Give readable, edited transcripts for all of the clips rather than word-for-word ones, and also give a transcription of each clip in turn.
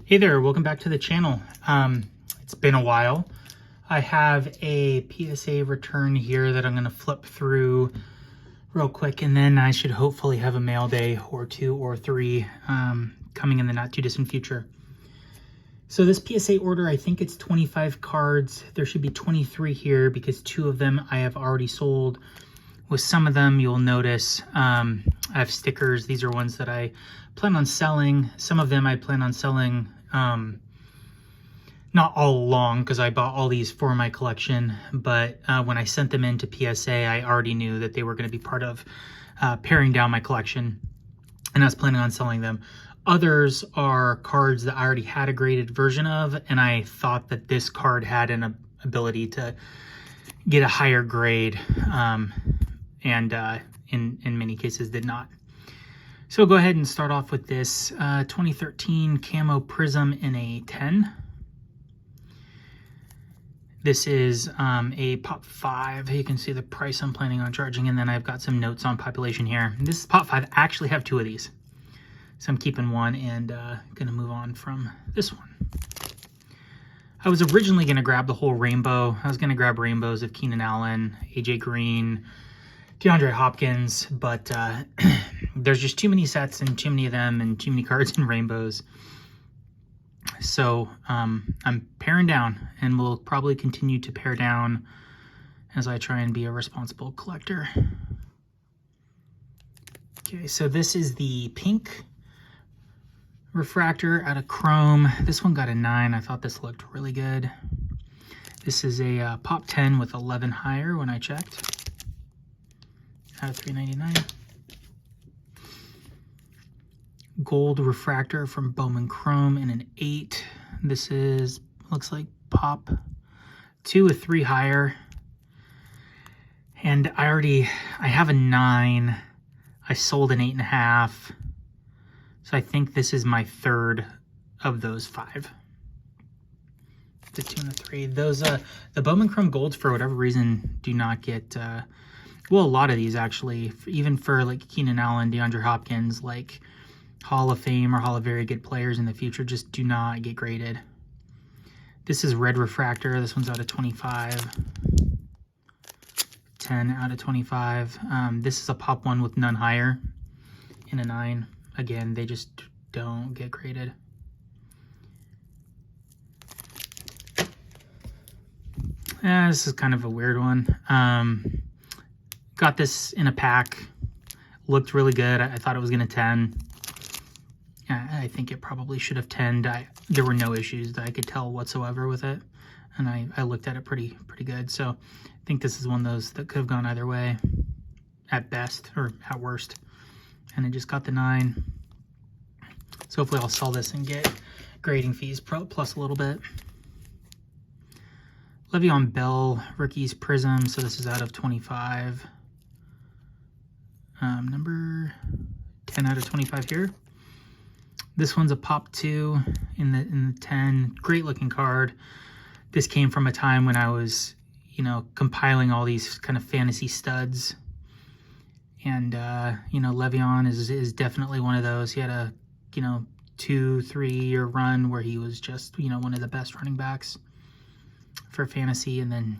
Hey there, welcome back to the channel. It's been a while. I have a PSA return here that I'm going to flip through real quick, and then I should hopefully have a mail day or 2 or 3 coming in the not too distant future. So this PSA order, I think it's 25 cards. There should be 23 here because 2 of them I have already sold. With some of them, you'll notice I have stickers. These are ones that I plan on selling. Some of them I plan on selling not all along because I bought all these for my collection, but when I sent them into PSA, I already knew that they were going to be part of paring down my collection, and I was planning on selling them. Others are cards that I already had a graded version of, and I thought that this card had an ability to get a higher grade, and in many cases did not. So go ahead and start off with this 2013 Camo Prism in a 10. This is a Pop 5. You can see the price I'm planning on charging, and then I've got some notes on population here. This is Pop 5. I actually have 2 of these. So I'm keeping one and going to move on from this one. I was originally going to grab the whole rainbow. I was going to grab rainbows of Keenan Allen, AJ Green, DeAndre Hopkins, but there's just too many sets and too many of them and too many cards in rainbows. So I'm paring down, and will probably continue to pare down as I try and be a responsible collector. Okay, so this is the pink refractor out of chrome. This one got a 9. I thought this looked really good. This is a Pop 10 with 11 higher when I checked. Out of $3.99. Gold refractor from Bowman Chrome in an 8. This is, looks like Pop 2 with 3 higher. And I have a 9. I sold an 8.5. So I think this is my 3rd of those 5. The 2 and the 3. Those, the Bowman Chrome Golds, for whatever reason, do not get, well, a lot of these actually, even for like Keenan Allen, DeAndre Hopkins, like Hall of Fame or Hall of Very Good Players in the future, just do not get graded. This is red refractor. This one's out of 25. 10 out of 25. This is a Pop 1 with none higher in a 9. Again, they just don't get graded. This is kind of a weird one. Got this in a pack. Looked really good. I thought it was going to 10. I think it probably should have 10'd. There were no issues that I could tell whatsoever with it. And I looked at it pretty good. So I think this is one of those that could have gone either way at best or at worst. And it just got the 9. So hopefully I'll sell this and get grading fees plus a little bit. Le'Veon Bell, Rookies Prism. So this is out of 25. Number 10 out of 25 here. This one's a Pop 2 in the 10. Great looking card. This came from a time when I was, compiling all these kind of fantasy studs. And, Le'Veon is definitely one of those. He had a, 2-3 year run where he was just, one of the best running backs for fantasy. And then,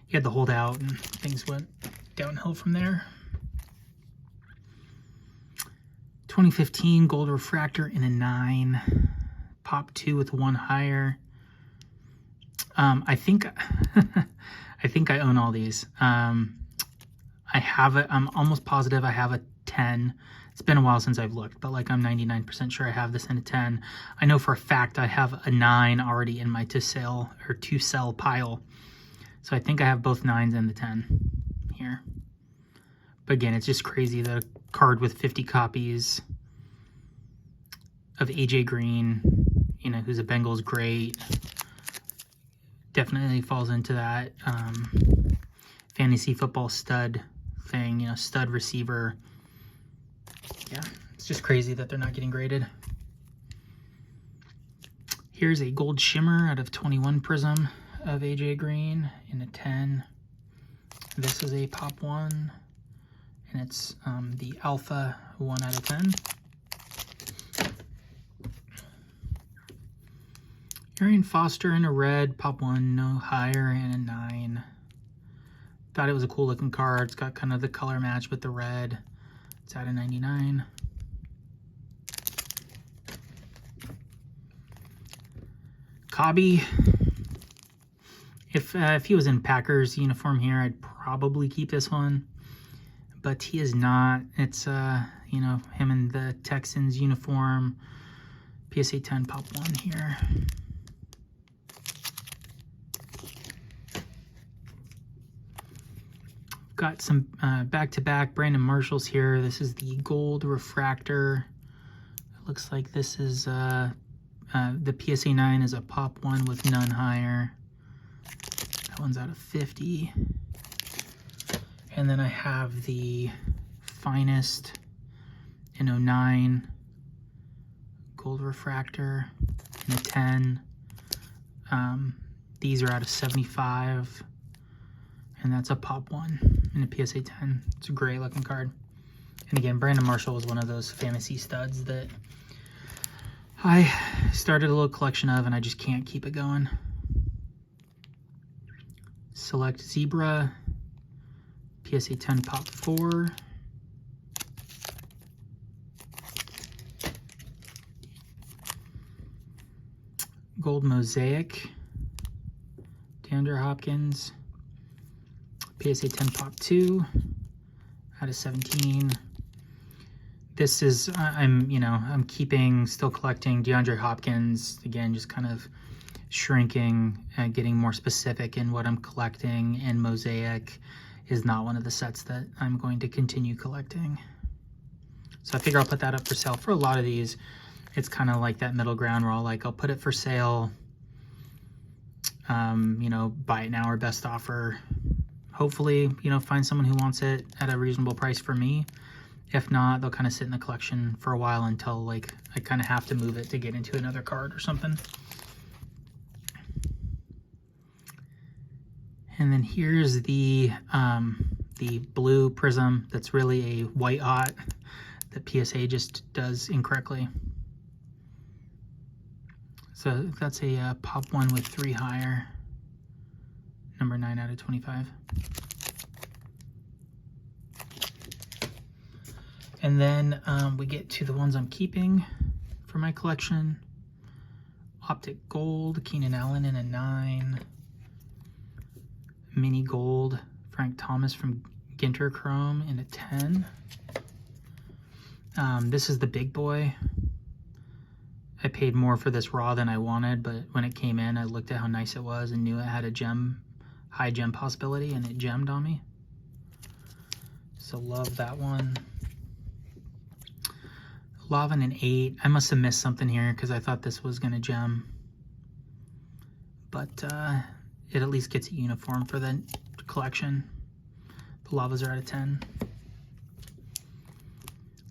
he had the holdout and things went downhill from there. 2015 gold refractor in a 9. Pop 2 with 1 higher. I think I own all these. I'm almost positive I have a 10. It's been a while since I've looked, but like I'm 99% sure I have this in a 10. I know for a fact I have a 9 already in my to sell pile. So I think I have both 9s and the 10 here. But again, it's just crazy. The card with 50 copies of AJ Green, who's a Bengals great, definitely falls into that fantasy football stud thing, stud receiver. Yeah, it's just crazy that they're not getting graded. Here's a gold shimmer out of 21 Prism of AJ Green in a 10. This is a Pop 1. And it's the Alpha 1 out of 10. Arian Foster in a red, pop 1, no higher, and a 9. Thought it was a cool looking card. It's got kind of the color match with the red. It's at a 99. Cobby. If he was in Packers uniform here, I'd probably keep this one, but he is not. It's you know, him in the Texans uniform. PSA 10 pop 1 here. Got some back-to-back Brandon Marshalls here. This is the gold refractor. It looks like this is the PSA 9 is a pop 1 with none higher. That one's out of 50. And then I have the finest in 09 gold refractor in a 10. These are out of 75. And that's a pop 1 in a PSA 10. It's a great looking card. And again, Brandon Marshall was one of those fantasy studs that I started a little collection of, and I just can't keep it going. Select Zebra, PSA 10 pop 4. Gold Mosaic, DeAndre Hopkins, PSA 10 pop 2 out of 17. This is, I'm still collecting DeAndre Hopkins, again, just kind of shrinking and getting more specific in what I'm collecting, and Mosaic is not one of the sets that I'm going to continue collecting. So I figure I'll put that up for sale. For a lot of these, it's kind of like that middle ground where I'll put it for sale, buy it now or best offer. Hopefully, find someone who wants it at a reasonable price for me. If not, they'll kind of sit in the collection for a while until I kind of have to move it to get into another card or something. And then here's the blue prism that's really a white hot that PSA just does incorrectly. So that's a pop 1 with 3 higher, number 9 out of 25. And then we get to the ones I'm keeping for my collection. Optic Gold, Keenan Allen in a 9. Mini Gold, Frank Thomas from Ginter Chrome in a 10. This is the big boy. I paid more for this raw than I wanted, but when it came in, I looked at how nice it was and knew it had a high gem possibility, and it gemmed on me. So love that one. Lava in an 8. I must have missed something here because I thought this was going to gem. But it at least gets a uniform for the collection. The Lavas are out of 10.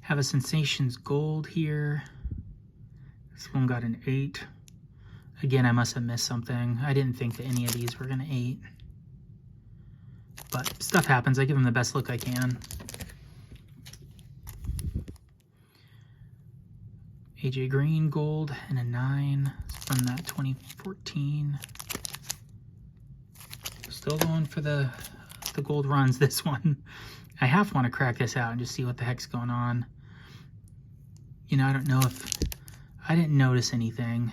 Have a Sensations Gold here. This one got an 8. Again, I must have missed something. I didn't think that any of these were going to 8. But stuff happens. I give them the best look I can. AJ Green Gold in a 9 from that 2014. Still going for the gold runs, this one. I half want to crack this out and just see what the heck's going on. I don't know if... I didn't notice anything.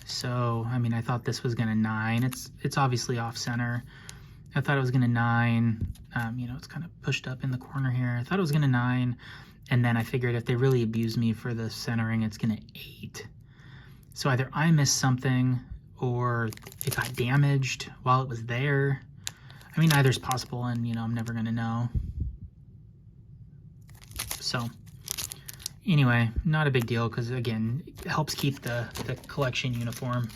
So, I thought this was going to 9. It's obviously off center. I thought it was going to 9. It's kind of pushed up in the corner here. I thought it was going to 9. And then I figured if they really abuse me for the centering, it's going to 8. So either I missed something or it got damaged while it was there. Either's possible, and, I'm never going to know. So, anyway, not a big deal because, again, it helps keep the collection uniform.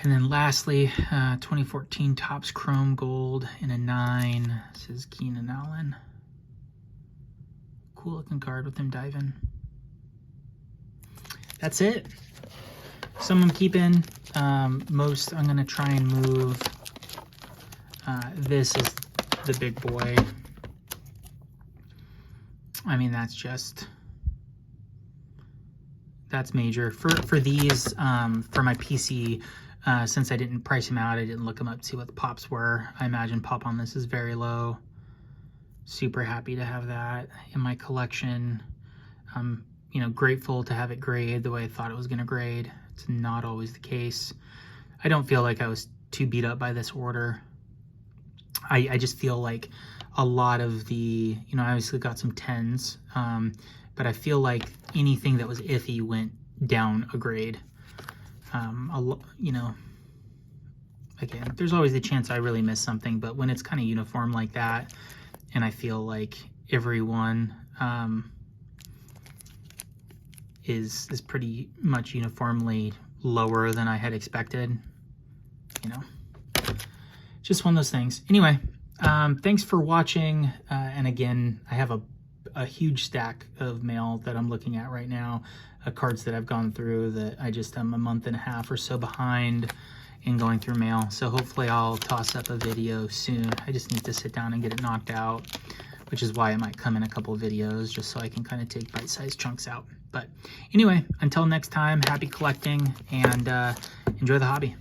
And then lastly, 2014 Topps Chrome Gold in a 9. This is Keenan Allen. Cool looking card with him diving. That's it. Some I'm keeping. Most I'm going to try and move. This is the big boy. that's major. For these, for my PC, since I didn't price them out, I didn't look them up to see what the pops were. I imagine pop on this is very low. Super happy to have that in my collection. I'm, you know, grateful to have it grade the way I thought it was going to grade. It's not always the case. I don't feel like I was too beat up by this order. I just feel like a lot of the, you know, I obviously got some 10s, but I feel like anything that was iffy went down a grade. You know, again, there's always the chance I really missed something, but when it's kind of uniform like that, and I feel like everyone is pretty much uniformly lower than I had expected, you know, just one of those things. Anyway, thanks for watching, and again, I have a huge stack of mail that I'm looking at right now, cards that I've gone through that I just am a month and a half or so behind in going through mail. So hopefully I'll toss up a video soon. I just need to sit down and get it knocked out, which is why it might come in a couple of videos, just so I can kind of take bite-sized chunks out. But anyway, until next time, happy collecting, and enjoy the hobby.